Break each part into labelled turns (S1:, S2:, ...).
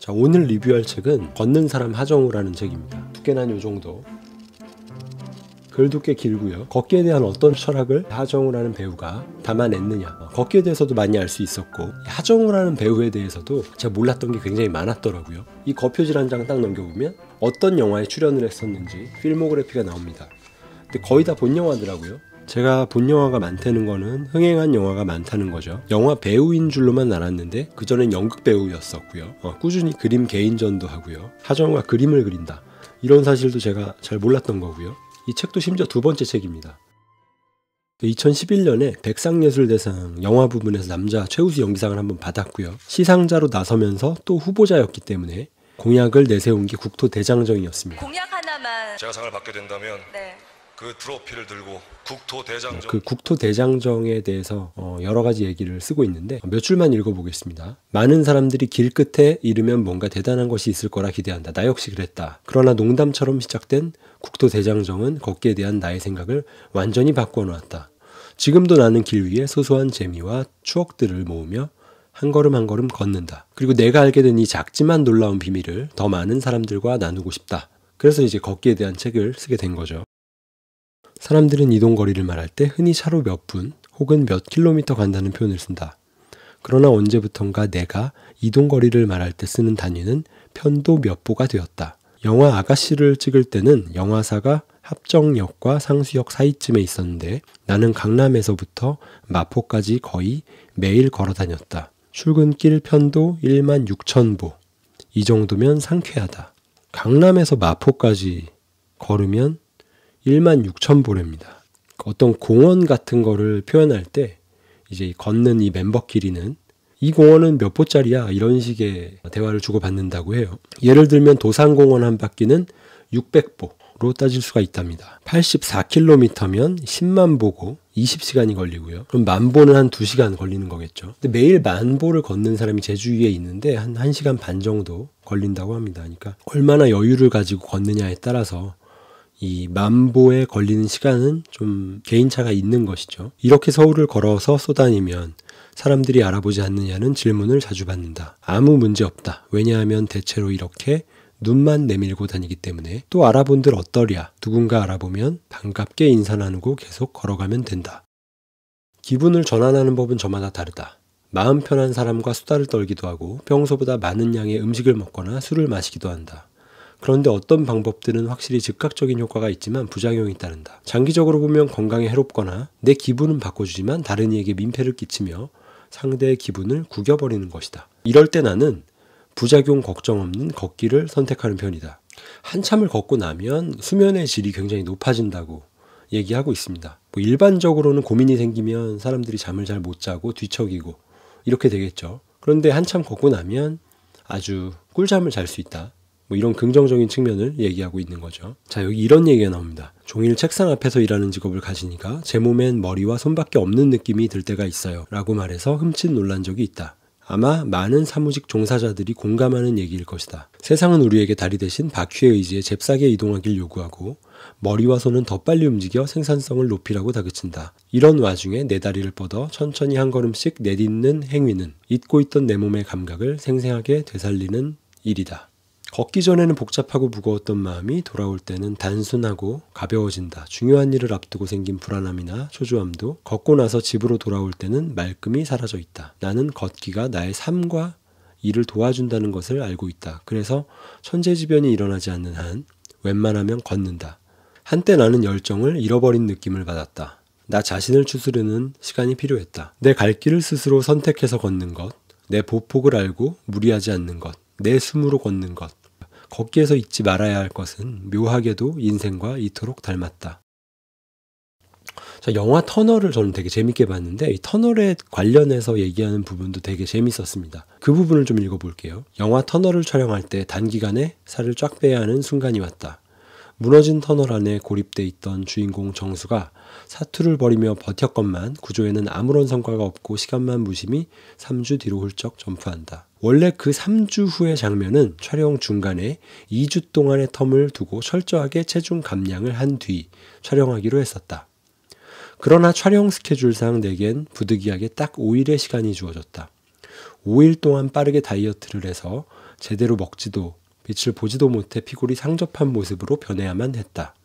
S1: 자, 오늘 리뷰할 책은 걷는 사람 하정우라는 책입니다. 두께는 한 요정도. 글도 꽤 길고요. 걷기에 대한 어떤 철학을 하정우라는 배우가 담아냈느냐, 걷기에 대해서도 많이 알 수 있었고, 하정우라는 배우에 대해서도 제가 몰랐던 게 굉장히 많았더라고요. 이 거표질 한 장 딱 넘겨보면 어떤 영화에 출연을 했었는지 필모그래피가 나옵니다. 근데 거의 다 본 영화더라고요. 제가 본 영화가 많다는 거는 흥행한 영화가 많다는 거죠. 영화 배우인 줄로만 알았는데 그전엔 연극 배우였었고요. 꾸준히 그림 개인전도 하고요. 하정우가 그림을 그린다, 이런 사실도 제가 잘 몰랐던 거고요. 이 책도 심지어 두 번째 책입니다. 2011년에 백상예술대상 영화 부문에서 남자 최우수 연기상을 한번 받았고요. 시상자로 나서면서 또 후보자였기 때문에 공약을 내세운 게 국토대장정이었습니다.
S2: 공약 하나만.
S3: 제가 상을 받게 된다면
S2: 네.
S3: 그 트로피를 들고 국토대장정.
S1: 그 국토대장정에 대해서 여러 가지 얘기를 쓰고 있는데 몇 줄만 읽어보겠습니다. 많은 사람들이 길 끝에 이르면 뭔가 대단한 것이 있을 거라 기대한다. 나 역시 그랬다. 그러나 농담처럼 시작된 국토대장정은 걷기에 대한 나의 생각을 완전히 바꿔놓았다. 지금도 나는 길 위에 소소한 재미와 추억들을 모으며 한 걸음 한 걸음 걷는다. 그리고 내가 알게 된 이 작지만 놀라운 비밀을 더 많은 사람들과 나누고 싶다. 그래서 이제 걷기에 대한 책을 쓰게 된 거죠. 사람들은 이동거리를 말할 때 흔히 차로 몇 분 혹은 몇 킬로미터 간다는 표현을 쓴다. 그러나 언제부턴가 내가 이동거리를 말할 때 쓰는 단위는 편도 몇 보가 되었다. 영화 아가씨를 찍을 때는 영화사가 합정역과 상수역 사이쯤에 있었는데 나는 강남에서부터 마포까지 거의 매일 걸어 다녔다. 출근길 편도 16,000보. 이 정도면 상쾌하다. 강남에서 마포까지 걸으면 16,000보랍니다. 어떤 공원 같은 거를 표현할 때 이제 걷는 이 멤버 길이는 이 공원은 몇 보짜리야, 이런 식의 대화를 주고받는다고 해요. 예를 들면 도산공원 한 바퀴는 600보로 따질 수가 있답니다. 84km면 10만 보고 20시간이 걸리고요. 그럼 만 보는 한 2시간 걸리는 거겠죠. 근데 매일 만 보를 걷는 사람이 제주 위에 있는데 한 1시간 반 정도 걸린다고 합니다. 그러니까 얼마나 여유를 가지고 걷느냐에 따라서 이 만보에 걸리는 시간은 좀 개인차가 있는 것이죠. 이렇게 서울을 걸어서 쏘다니면 사람들이 알아보지 않느냐는 질문을 자주 받는다. 아무 문제 없다. 왜냐하면 대체로 이렇게 눈만 내밀고 다니기 때문에. 또 알아본들 어떠랴. 누군가 알아보면 반갑게 인사 나누고 계속 걸어가면 된다. 기분을 전환하는 법은 저마다 다르다. 마음 편한 사람과 수다를 떨기도 하고 평소보다 많은 양의 음식을 먹거나 술을 마시기도 한다. 그런데 어떤 방법들은 확실히 즉각적인 효과가 있지만 부작용이 따른다. 장기적으로 보면 건강에 해롭거나 내 기분은 바꿔주지만 다른 이에게 민폐를 끼치며 상대의 기분을 구겨버리는 것이다. 이럴 때 나는 부작용 걱정 없는 걷기를 선택하는 편이다. 한참을 걷고 나면 수면의 질이 굉장히 높아진다고 얘기하고 있습니다. 일반적으로는 고민이 생기면 사람들이 잠을 잘 못 자고 뒤척이고 이렇게 되겠죠. 그런데 한참 걷고 나면 아주 꿀잠을 잘 수 있다. 이런 긍정적인 측면을 얘기하고 있는 거죠. 자, 여기 이런 얘기가 나옵니다. 종일 책상 앞에서 일하는 직업을 가지니까 제 몸엔 머리와 손밖에 없는 느낌이 들 때가 있어요. 라고 말해서 흠칫 놀란 적이 있다. 아마 많은 사무직 종사자들이 공감하는 얘기일 것이다. 세상은 우리에게 다리 대신 바퀴에 의지해 잽싸게 이동하길 요구하고 머리와 손은 더 빨리 움직여 생산성을 높이라고 다그친다. 이런 와중에 내 다리를 뻗어 천천히 한 걸음씩 내딛는 행위는 잊고 있던 내 몸의 감각을 생생하게 되살리는 일이다. 걷기 전에는 복잡하고 무거웠던 마음이 돌아올 때는 단순하고 가벼워진다. 중요한 일을 앞두고 생긴 불안함이나 초조함도 걷고 나서 집으로 돌아올 때는 말끔히 사라져 있다. 나는 걷기가 나의 삶과 일을 도와준다는 것을 알고 있다. 그래서 천재지변이 일어나지 않는 한 웬만하면 걷는다. 한때 나는 열정을 잃어버린 느낌을 받았다. 나 자신을 추스르는 시간이 필요했다. 내 갈 길을 스스로 선택해서 걷는 것, 내 보폭을 알고 무리하지 않는 것, 내 숨으로 걷는 것. 걷기에서 잊지 말아야 할 것은 묘하게도 인생과 이토록 닮았다. 자, 영화 터널을 저는 되게 재밌게 봤는데 이 터널에 관련해서 얘기하는 부분도 되게 재밌었습니다. 그 부분을 좀 읽어볼게요. 영화 터널을 촬영할 때 단기간에 살을 쫙 빼야 하는 순간이 왔다. 무너진 터널 안에 고립돼 있던 주인공 정수가 사투를 벌이며 버텼건만 구조에는 아무런 성과가 없고 시간만 무심히 3주 뒤로 훌쩍 점프한다. 원래 그 3주 후의 장면은 촬영 중간에 2주 동안의 텀을 두고 철저하게 체중 감량을 한 뒤 촬영하기로 했었다. 그러나 촬영 스케줄상 내겐 부득이하게 딱 5일의 시간이 주어졌다. 5일 동안 빠르게 다이어트를 해서 제대로 먹지도 빛을 보지도 못해 피골이 상접한 모습으로 변해야만 했다.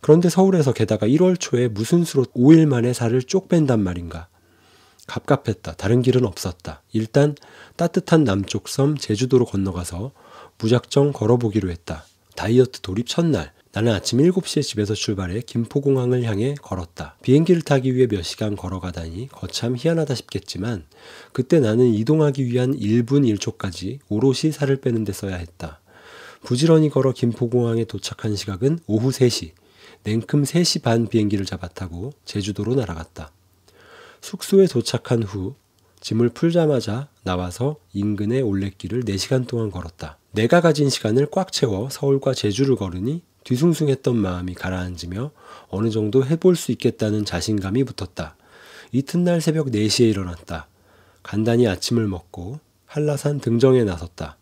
S1: 그런데 서울에서 게다가 1월 초에 무슨 수로 5일 만에 살을 쪽 뺀단 말인가. 갑갑했다. 다른 길은 없었다. 일단 따뜻한 남쪽 섬 제주도로 건너가서 무작정 걸어보기로 했다. 다이어트 돌입 첫날, 나는 아침 7시에 집에서 출발해 김포공항을 향해 걸었다. 비행기를 타기 위해 몇 시간 걸어가다니 거참 희한하다 싶겠지만 그때 나는 이동하기 위한 1분 1초까지 오롯이 살을 빼는 데 써야 했다. 부지런히 걸어 김포공항에 도착한 시각은 오후 3시. 냉큼 3시 반 비행기를 잡아 타고 제주도로 날아갔다. 숙소에 도착한 후 짐을 풀자마자 나와서 인근의 올레길을 4시간 동안 걸었다. 내가 가진 시간을 꽉 채워 서울과 제주를 걸으니 뒤숭숭했던 마음이 가라앉으며 어느 정도 해볼 수 있겠다는 자신감이 붙었다. 이튿날 새벽 4시에 일어났다. 간단히 아침을 먹고 한라산 등정에 나섰다.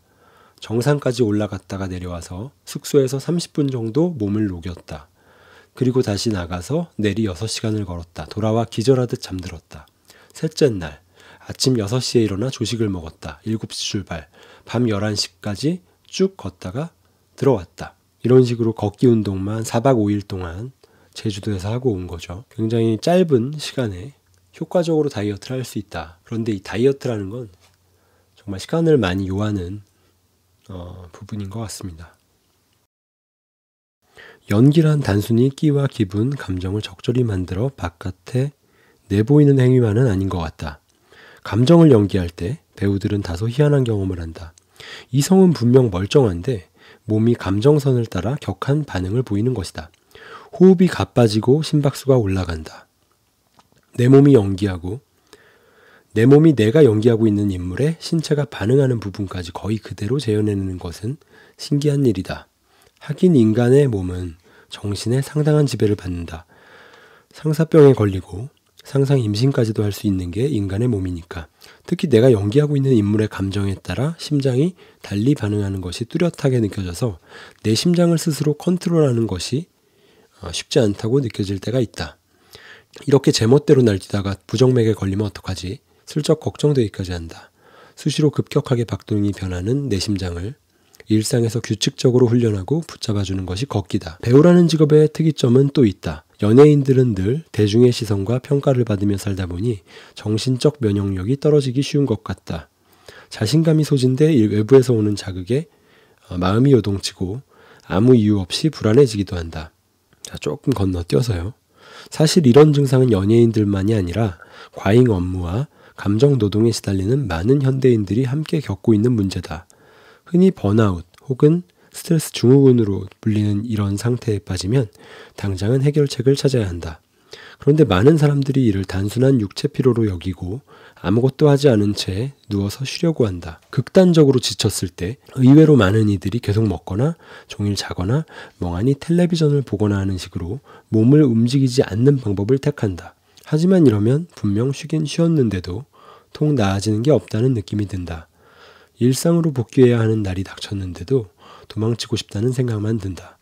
S1: 정상까지 올라갔다가 내려와서 숙소에서 30분 정도 몸을 녹였다. 그리고 다시 나가서 내리 6시간을 걸었다. 돌아와 기절하듯 잠들었다. 셋째 날, 아침 6시에 일어나 조식을 먹었다. 7시 출발, 밤 11시까지 쭉 걷다가 들어왔다. 이런 식으로 걷기 운동만 4박 5일 동안 제주도에서 하고 온 거죠. 굉장히 짧은 시간에 효과적으로 다이어트를 할 수 있다. 그런데 이 다이어트라는 건 정말 시간을 많이 요하는 부분인 것 같습니다. 연기란 단순히 끼와 기분, 감정을 적절히 만들어 바깥에 내보이는 행위만은 아닌 것 같다. 감정을 연기할 때 배우들은 다소 희한한 경험을 한다. 이성은 분명 멀쩡한데 몸이 감정선을 따라 격한 반응을 보이는 것이다. 호흡이 가빠지고 심박수가 올라간다. 내 몸이 내가 연기하고 있는 인물에 신체가 반응하는 부분까지 거의 그대로 재현해내는 것은 신기한 일이다. 하긴 인간의 몸은 정신에 상당한 지배를 받는다. 상사병에 걸리고 상상 임신까지도 할 수 있는 게 인간의 몸이니까. 특히 내가 연기하고 있는 인물의 감정에 따라 심장이 달리 반응하는 것이 뚜렷하게 느껴져서 내 심장을 스스로 컨트롤하는 것이 쉽지 않다고 느껴질 때가 있다. 이렇게 제멋대로 날뛰다가 부정맥에 걸리면 어떡하지? 슬쩍 걱정되기까지 한다. 수시로 급격하게 박동이 변하는 내 심장을 일상에서 규칙적으로 훈련하고 붙잡아주는 것이 걷기다. 배우라는 직업의 특이점은 또 있다. 연예인들은 늘 대중의 시선과 평가를 받으며 살다 보니 정신적 면역력이 떨어지기 쉬운 것 같다. 자신감이 소진돼 외부에서 오는 자극에 마음이 요동치고 아무 이유 없이 불안해지기도 한다. 자, 조금 건너뛰어서요. 사실 이런 증상은 연예인들만이 아니라 과잉 업무와 감정 노동에 시달리는 많은 현대인들이 함께 겪고 있는 문제다. 흔히 번아웃 혹은 스트레스 증후군으로 불리는 이런 상태에 빠지면 당장은 해결책을 찾아야 한다. 그런데 많은 사람들이 이를 단순한 육체 피로로 여기고 아무것도 하지 않은 채 누워서 쉬려고 한다. 극단적으로 지쳤을 때 의외로 많은 이들이 계속 먹거나 종일 자거나 멍하니 텔레비전을 보거나 하는 식으로 몸을 움직이지 않는 방법을 택한다. 하지만 이러면 분명 쉬긴 쉬었는데도 통 나아지는 게 없다는 느낌이 든다. 일상으로 복귀해야 하는 날이 닥쳤는데도 도망치고 싶다는 생각만 든다.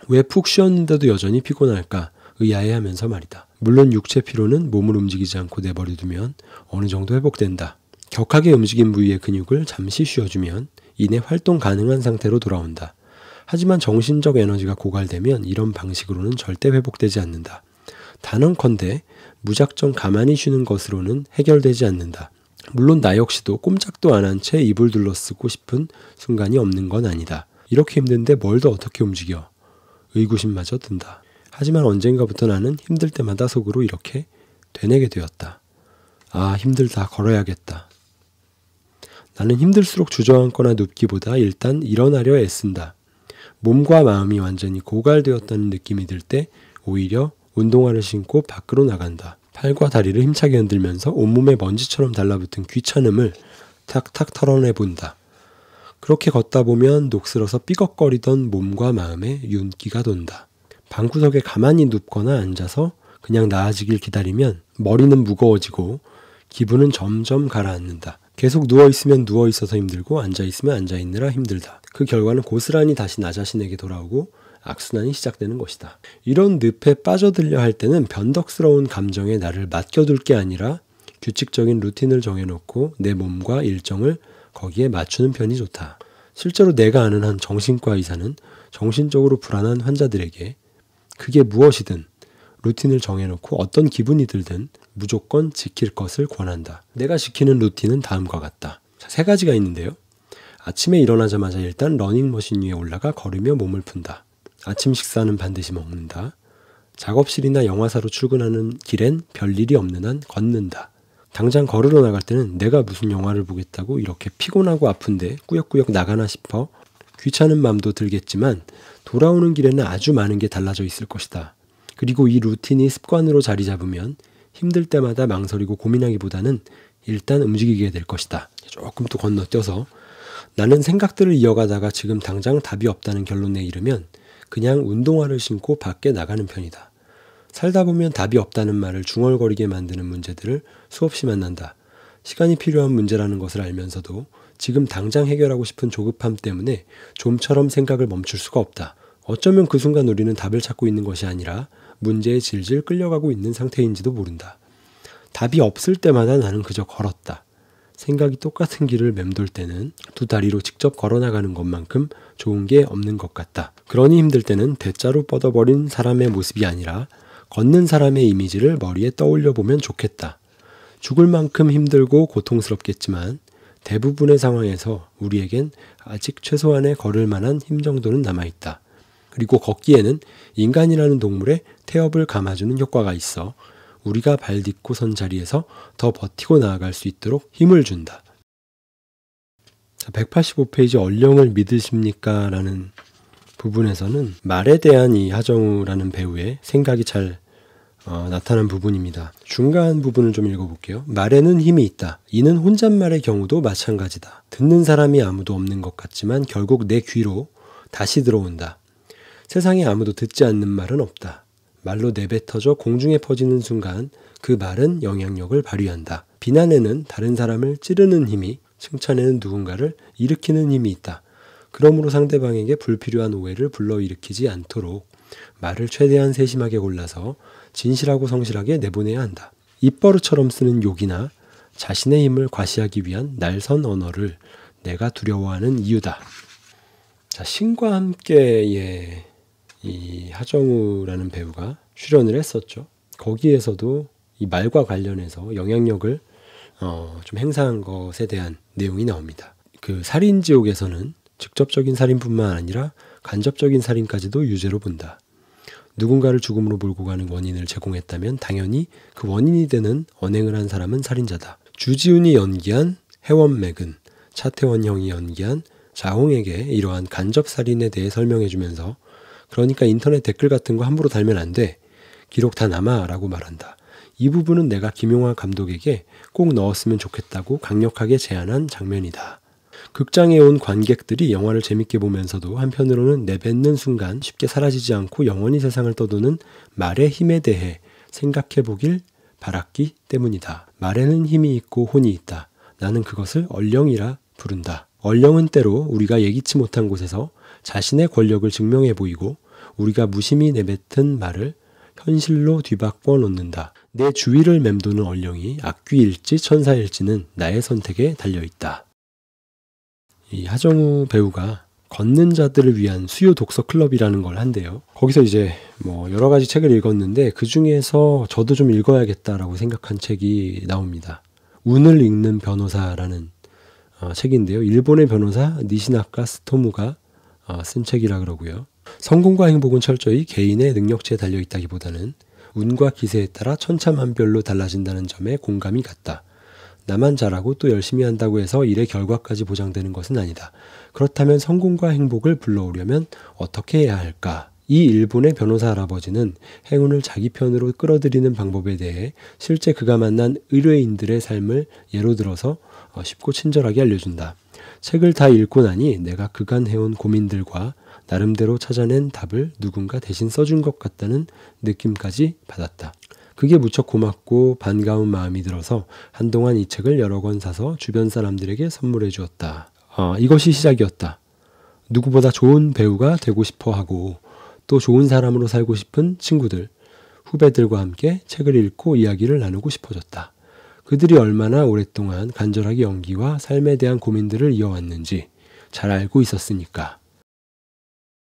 S1: 왜 푹 쉬었는데도 여전히 피곤할까 의아해하면서 말이다. 물론 육체 피로는 몸을 움직이지 않고 내버려두면 어느 정도 회복된다. 격하게 움직인 부위의 근육을 잠시 쉬어주면 이내 활동 가능한 상태로 돌아온다. 하지만 정신적 에너지가 고갈되면 이런 방식으로는 절대 회복되지 않는다. 단언컨대 무작정 가만히 쉬는 것으로는 해결되지 않는다. 물론 나 역시도 꼼짝도 안 한 채 이불 둘러쓰고 싶은 순간이 없는 건 아니다. 이렇게 힘든데 뭘 더 어떻게 움직여? 의구심마저 든다. 하지만 언젠가부터 나는 힘들 때마다 속으로 이렇게 되뇌게 되었다. 아, 힘들다. 걸어야겠다. 나는 힘들수록 주저앉거나 눕기보다 일단 일어나려 애쓴다. 몸과 마음이 완전히 고갈되었다는 느낌이 들 때 오히려 운동화를 신고 밖으로 나간다. 팔과 다리를 힘차게 흔들면서 온몸에 먼지처럼 달라붙은 귀찮음을 탁탁 털어내본다. 그렇게 걷다 보면 녹슬어서 삐걱거리던 몸과 마음에 윤기가 돈다. 방구석에 가만히 눕거나 앉아서 그냥 나아지길 기다리면 머리는 무거워지고 기분은 점점 가라앉는다. 계속 누워있으면 누워있어서 힘들고 앉아있으면 앉아있느라 힘들다. 그 결과는 고스란히 다시 나 자신에게 돌아오고 악순환이 시작되는 것이다. 이런 늪에 빠져들려 할 때는 변덕스러운 감정에 나를 맡겨둘 게 아니라 규칙적인 루틴을 정해놓고 내 몸과 일정을 거기에 맞추는 편이 좋다. 실제로 내가 아는 한 정신과 의사는 정신적으로 불안한 환자들에게 그게 무엇이든 루틴을 정해놓고 어떤 기분이 들든 무조건 지킬 것을 권한다. 내가 지키는 루틴은 다음과 같다. 자, 3가지가 있는데요. 아침에 일어나자마자 일단 러닝머신 위에 올라가 걸으며 몸을 푼다. 아침 식사는 반드시 먹는다. 작업실이나 영화사로 출근하는 길엔 별일이 없는 한 걷는다. 당장 걸으러 나갈 때는 내가 무슨 영화를 보겠다고 이렇게 피곤하고 아픈데 꾸역꾸역 나가나 싶어 귀찮은 마음도 들겠지만 돌아오는 길에는 아주 많은 게 달라져 있을 것이다. 그리고 이 루틴이 습관으로 자리 잡으면 힘들 때마다 망설이고 고민하기보다는 일단 움직이게 될 것이다. 조금 또 건너뛰어서 나는 생각들을 이어가다가 지금 당장 답이 없다는 결론에 이르면 그냥 운동화를 신고 밖에 나가는 편이다. 살다 보면 답이 없다는 말을 중얼거리게 만드는 문제들을 수없이 만난다. 시간이 필요한 문제라는 것을 알면서도 지금 당장 해결하고 싶은 조급함 때문에 좀처럼 생각을 멈출 수가 없다. 어쩌면 그 순간 우리는 답을 찾고 있는 것이 아니라 문제에 질질 끌려가고 있는 상태인지도 모른다. 답이 없을 때마다 나는 그저 걸었다. 생각이 똑같은 길을 맴돌 때는 2다리로 직접 걸어나가는 것만큼 좋은 게 없는 것 같다. 그러니 힘들 때는 대자로 뻗어버린 사람의 모습이 아니라 걷는 사람의 이미지를 머리에 떠올려 보면 좋겠다. 죽을 만큼 힘들고 고통스럽겠지만 대부분의 상황에서 우리에겐 아직 최소한의 걸을 만한 힘 정도는 남아있다. 그리고 걷기에는 인간이라는 동물의 태엽을 감아주는 효과가 있어 우리가 발 딛고 선 자리에서 더 버티고 나아갈 수 있도록 힘을 준다. 185페이지 얼령을 믿으십니까? 라는 부분에서는 말에 대한 이 하정우라는 배우의 생각이 잘 나타난 부분입니다. 중간 부분을 좀 읽어볼게요. 말에는 힘이 있다. 이는 혼잣말의 경우도 마찬가지다. 듣는 사람이 아무도 없는 것 같지만 결국 내 귀로 다시 들어온다. 세상에 아무도 듣지 않는 말은 없다. 말로 내뱉어져 공중에 퍼지는 순간 그 말은 영향력을 발휘한다. 비난에는 다른 사람을 찌르는 힘이, 칭찬에는 누군가를 일으키는 힘이 있다. 그러므로 상대방에게 불필요한 오해를 불러일으키지 않도록 말을 최대한 세심하게 골라서 진실하고 성실하게 내보내야 한다. 입버릇처럼 쓰는 욕이나 자신의 힘을 과시하기 위한 날선 언어를 내가 두려워하는 이유다. 자, 신과 함께 이 하정우라는 배우가 출연을 했었죠. 거기에서도 이 말과 관련해서 영향력을 좀 행사한 것에 대한 내용이 나옵니다. 그 살인지옥에서는 직접적인 살인뿐만 아니라 간접적인 살인까지도 유죄로 본다. 누군가를 죽음으로 몰고 가는 원인을 제공했다면 당연히 그 원인이 되는 언행을 한 사람은 살인자다. 주지훈이 연기한 해원맥은 차태원 형이 연기한 자홍에게 이러한 간접살인에 대해 설명해주면서 그러니까 인터넷 댓글 같은 거 함부로 달면 안 돼. 기록 다 남아 라고 말한다. 이 부분은 내가 김용화 감독에게 꼭 넣었으면 좋겠다고 강력하게 제안한 장면이다. 극장에 온 관객들이 영화를 재밌게 보면서도 한편으로는 내뱉는 순간 쉽게 사라지지 않고 영원히 세상을 떠도는 말의 힘에 대해 생각해 보길 바랐기 때문이다. 말에는 힘이 있고 혼이 있다. 나는 그것을 얼령이라 부른다. 얼령은 때로 우리가 예기치 못한 곳에서 자신의 권력을 증명해 보이고 우리가 무심히 내뱉은 말을 현실로 뒤바꿔 놓는다. 내 주위를 맴도는 얼령이 악귀일지 천사일지는 나의 선택에 달려있다. 이 하정우 배우가 걷는 자들을 위한 수요 독서 클럽이라는 걸 한대요. 거기서 이제 여러 가지 책을 읽었는데 그 중에서 저도 좀 읽어야겠다라고 생각한 책이 나옵니다. 운을 읽는 변호사라는 책인데요. 일본의 변호사 니시나카 스토무가 쓴 책이라 그러고요. 성공과 행복은 철저히 개인의 능력치에 달려있다기보다는 운과 기세에 따라 천차만별로 달라진다는 점에 공감이 갔다. 나만 잘하고 또 열심히 한다고 해서 일의 결과까지 보장되는 것은 아니다. 그렇다면 성공과 행복을 불러오려면 어떻게 해야 할까? 이 일본의 변호사 할아버지는 행운을 자기 편으로 끌어들이는 방법에 대해 실제 그가 만난 의뢰인들의 삶을 예로 들어서 쉽고 친절하게 알려준다. 책을 다 읽고 나니 내가 그간 해온 고민들과 나름대로 찾아낸 답을 누군가 대신 써준 것 같다는 느낌까지 받았다. 그게 무척 고맙고 반가운 마음이 들어서 한동안 이 책을 여러 권 사서 주변 사람들에게 선물해 주었다. 이것이 시작이었다. 누구보다 좋은 배우가 되고 싶어 하고 또 좋은 사람으로 살고 싶은 친구들, 후배들과 함께 책을 읽고 이야기를 나누고 싶어졌다. 그들이 얼마나 오랫동안 간절하게 연기와 삶에 대한 고민들을 이어왔는지, 잘 알고 있었으니까.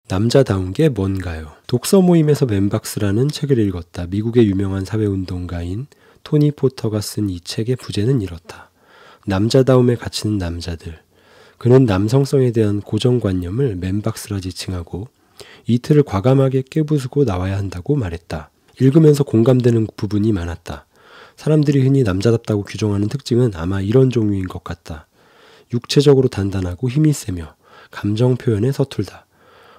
S1: 남자다운 게 뭔가요? 독서 모임에서 맨박스라는 책을 읽었다. 미국의 유명한 사회운동가인 토니 포터가 쓴 이 책의 부제는 이렇다. 남자다움에 갇히는 남자들. 그는 남성성에 대한 고정관념을 맨박스라 지칭하고 이틀을 과감하게 깨부수고 나와야 한다고 말했다. 읽으면서 공감되는 부분이 많았다. 사람들이 흔히 남자답다고 규정하는 특징은 아마 이런 종류인 것 같다. 육체적으로 단단하고 힘이 세며 감정 표현에 서툴다.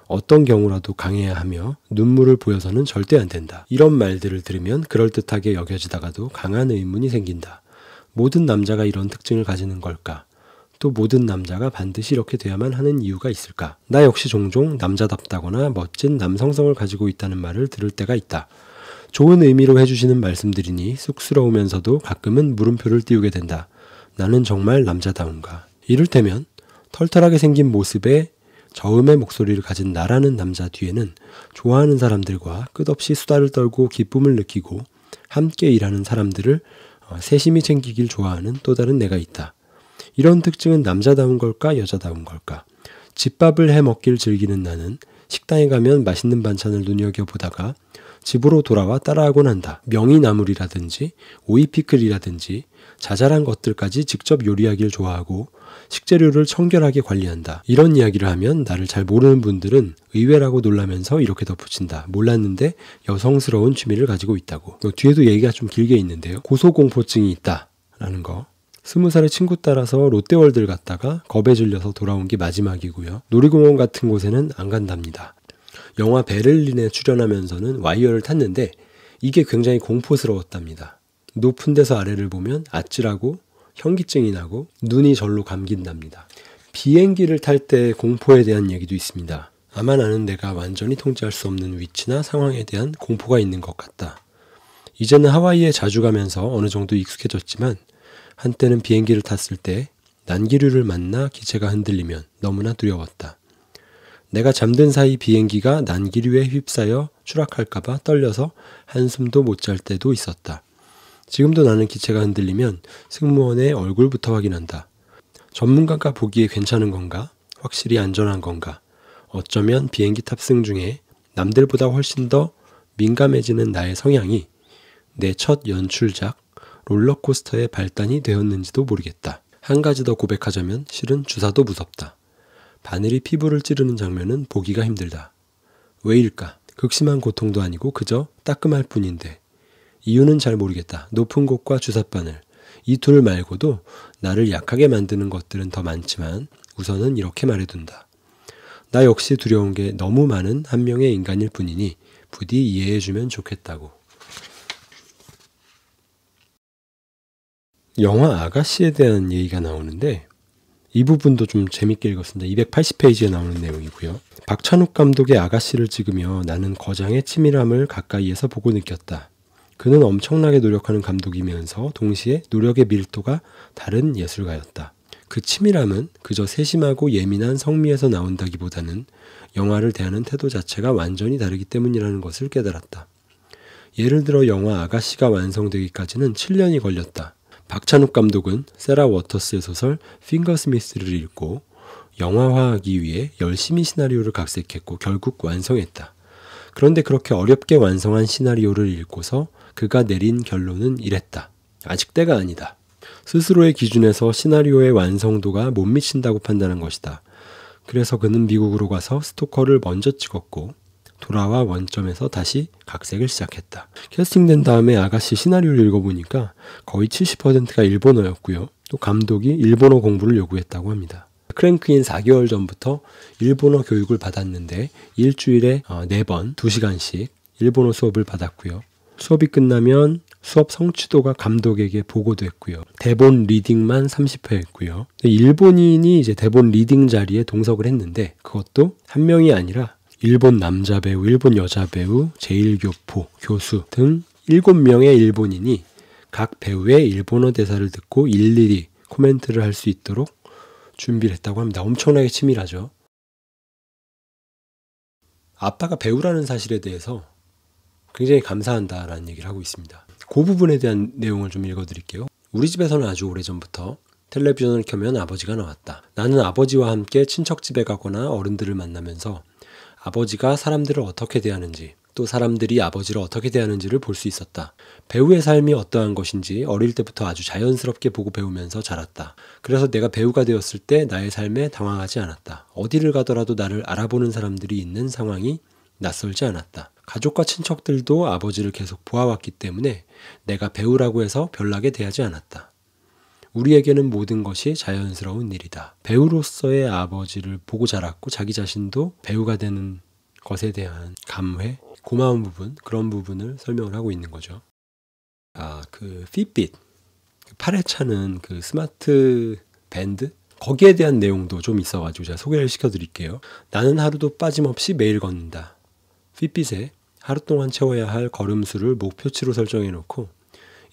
S1: 어떤 경우라도 강해야 하며 눈물을 보여서는 절대 안 된다. 이런 말들을 들으면 그럴듯하게 여겨지다가도 강한 의문이 생긴다. 모든 남자가 이런 특징을 가지는 걸까? 또 모든 남자가 반드시 이렇게 돼야만 하는 이유가 있을까? 나 역시 종종 남자답다거나 멋진 남성성을 가지고 있다는 말을 들을 때가 있다. 좋은 의미로 해주시는 말씀들이니 쑥스러우면서도 가끔은 물음표를 띄우게 된다. 나는 정말 남자다운가? 이를테면 털털하게 생긴 모습에 저음의 목소리를 가진 나라는 남자 뒤에는 좋아하는 사람들과 끝없이 수다를 떨고 기쁨을 느끼고 함께 일하는 사람들을 세심히 챙기길 좋아하는 또 다른 내가 있다. 이런 특징은 남자다운 걸까 여자다운 걸까? 집밥을 해 먹길 즐기는 나는 식당에 가면 맛있는 반찬을 눈여겨보다가 집으로 돌아와 따라하곤 한다. 명이나물이라든지 오이피클이라든지 자잘한 것들까지 직접 요리하길 좋아하고 식재료를 청결하게 관리한다. 이런 이야기를 하면 나를 잘 모르는 분들은 의외라고 놀라면서 이렇게 덧붙인다. 몰랐는데 여성스러운 취미를 가지고 있다고. 뒤에도 얘기가 좀 길게 있는데요. 고소공포증이 있다라는 거. 20살의 친구 따라서 롯데월드를 갔다가 겁에 질려서 돌아온 게 마지막이고요. 놀이공원 같은 곳에는 안 간답니다. 영화 베를린에 출연하면서는 와이어를 탔는데 이게 굉장히 공포스러웠답니다. 높은 데서 아래를 보면 아찔하고 현기증이 나고 눈이 절로 감긴답니다. 비행기를 탈 때 공포에 대한 얘기도 있습니다. 아마 나는 내가 완전히 통제할 수 없는 위치나 상황에 대한 공포가 있는 것 같다. 이제는 하와이에 자주 가면서 어느 정도 익숙해졌지만 한때는 비행기를 탔을 때 난기류를 만나 기체가 흔들리면 너무나 두려웠다. 내가 잠든 사이 비행기가 난기류에 휩싸여 추락할까봐 떨려서 한숨도 못 잘 때도 있었다. 지금도 나는 기체가 흔들리면 승무원의 얼굴부터 확인한다. 전문가가 보기에 괜찮은 건가? 확실히 안전한 건가? 어쩌면 비행기 탑승 중에 남들보다 훨씬 더 민감해지는 나의 성향이 내 첫 연출작 롤러코스터의 발단이 되었는지도 모르겠다. 한 가지 더 고백하자면 실은 주사도 무섭다. 바늘이 피부를 찌르는 장면은 보기가 힘들다. 왜일까? 극심한 고통도 아니고 그저 따끔할 뿐인데 이유는 잘 모르겠다. 높은 곳과 주삿바늘 이 둘 말고도 나를 약하게 만드는 것들은 더 많지만 우선은 이렇게 말해둔다. 나 역시 두려운 게 너무 많은 한 명의 인간일 뿐이니 부디 이해해주면 좋겠다고. 영화 아가씨에 대한 얘기가 나오는데 이 부분도 좀 재밌게 읽었습니다. 280페이지에 나오는 내용이고요. 박찬욱 감독의 아가씨를 찍으며 나는 거장의 치밀함을 가까이에서 보고 느꼈다. 그는 엄청나게 노력하는 감독이면서 동시에 노력의 밀도가 다른 예술가였다. 그 치밀함은 그저 세심하고 예민한 성미에서 나온다기보다는 영화를 대하는 태도 자체가 완전히 다르기 때문이라는 것을 깨달았다. 예를 들어 영화 아가씨가 완성되기까지는 7년이 걸렸다. 박찬욱 감독은 세라 워터스의 소설 핑거 스미스를 읽고 영화화하기 위해 열심히 시나리오를 각색했고 결국 완성했다. 그런데 그렇게 어렵게 완성한 시나리오를 읽고서 그가 내린 결론은 이랬다. 아직 때가 아니다. 스스로의 기준에서 시나리오의 완성도가 못 미친다고 판단한 것이다. 그래서 그는 미국으로 가서 스토커를 먼저 찍었고 돌아와 원점에서 다시 각색을 시작했다. 캐스팅된 다음에 아가씨 시나리오를 읽어보니까 거의 70%가 일본어였고요. 또 감독이 일본어 공부를 요구했다고 합니다. 크랭크인 4개월 전부터 일본어 교육을 받았는데 일주일에 4번 2시간씩 일본어 수업을 받았고요. 수업이 끝나면 수업 성취도가 감독에게 보고됐고요. 대본 리딩만 30회 했고요. 일본인이 이제 대본 리딩 자리에 동석을 했는데 그것도 한 명이 아니라 일본 남자 배우, 일본 여자 배우, 제1교포, 교수 등 7명의 일본인이 각 배우의 일본어 대사를 듣고 일일이 코멘트를 할 수 있도록 준비를 했다고 합니다. 엄청나게 치밀하죠. 아빠가 배우라는 사실에 대해서 굉장히 감사한다라는 얘기를 하고 있습니다. 그 부분에 대한 내용을 좀 읽어드릴게요. 우리 집에서는 아주 오래전부터 텔레비전을 켜면 아버지가 나왔다. 나는 아버지와 함께 친척집에 가거나 어른들을 만나면서 아버지가 사람들을 어떻게 대하는지, 또 사람들이 아버지를 어떻게 대하는지를 볼 수 있었다. 배우의 삶이 어떠한 것인지 어릴 때부터 아주 자연스럽게 보고 배우면서 자랐다. 그래서 내가 배우가 되었을 때 나의 삶에 당황하지 않았다. 어디를 가더라도 나를 알아보는 사람들이 있는 상황이 낯설지 않았다. 가족과 친척들도 아버지를 계속 보아왔기 때문에 내가 배우라고 해서 별나게 대하지 않았다. 우리에게는 모든 것이 자연스러운 일이다. 배우로서의 아버지를 보고 자랐고 자기 자신도 배우가 되는 것에 대한 감회, 고마운 부분, 그런 부분을 설명을 하고 있는 거죠. 그 핏빗, 팔에 차는 그 스마트 밴드? 거기에 대한 내용도 좀 있어가지고 제가 소개를 시켜드릴게요. 나는 하루도 빠짐없이 매일 걷는다. 핏빗에 하루 동안 채워야 할 걸음수를 목표치로 설정해놓고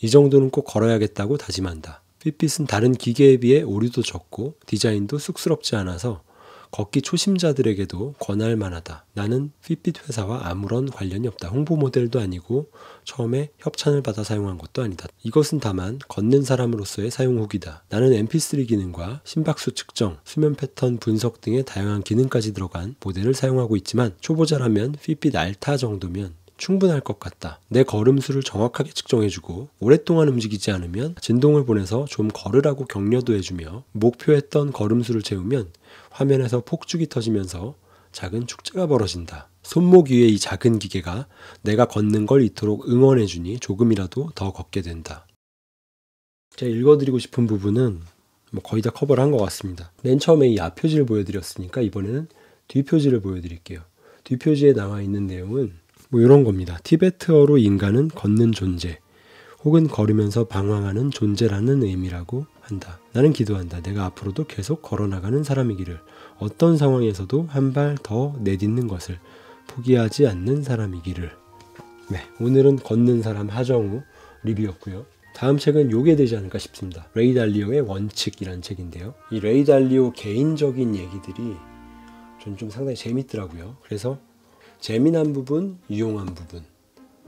S1: 이 정도는 꼭 걸어야겠다고 다짐한다. 핏빗은 다른 기계에 비해 오류도 적고 디자인도 쑥스럽지 않아서 걷기 초심자들에게도 권할 만하다. 나는 핏빗 회사와 아무런 관련이 없다. 홍보 모델도 아니고 처음에 협찬을 받아 사용한 것도 아니다. 이것은 다만 걷는 사람으로서의 사용 후기다. 나는 mp3 기능과 심박수 측정, 수면 패턴 분석 등의 다양한 기능까지 들어간 모델을 사용하고 있지만 초보자라면 핏빗 알타 정도면 충분할 것 같다. 내 걸음수를 정확하게 측정해주고 오랫동안 움직이지 않으면 진동을 보내서 좀 걸으라고 격려도 해주며 목표했던 걸음수를 채우면 화면에서 폭죽이 터지면서 작은 축제가 벌어진다. 손목 위에 이 작은 기계가 내가 걷는 걸 이토록 응원해주니 조금이라도 더 걷게 된다. 제가 읽어드리고 싶은 부분은 거의 다 커버를 한 것 같습니다. 맨 처음에 이 앞표지를 보여드렸으니까 이번에는 뒷표지를 보여드릴게요. 뒷표지에 나와 있는 내용은 이런 겁니다. 티베트어로 인간은 걷는 존재 혹은 걸으면서 방황하는 존재라는 의미라고 한다. 나는 기도한다. 내가 앞으로도 계속 걸어나가는 사람이기를, 어떤 상황에서도 한 발 더 내딛는 것을 포기하지 않는 사람이기를. 네, 오늘은 걷는 사람 하정우 리뷰였고요. 다음 책은 요게 되지 않을까 싶습니다. 레이 달리오의 원칙이라는 책인데요. 이 레이 달리오 개인적인 얘기들이 전 좀 상당히 재밌더라고요. 그래서 재미난 부분, 유용한 부분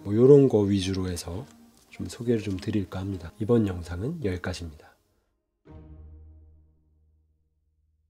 S1: 이런 거 위주로 해서 좀 소개를 좀 드릴까 합니다. 이번 영상은 여기까지입니다.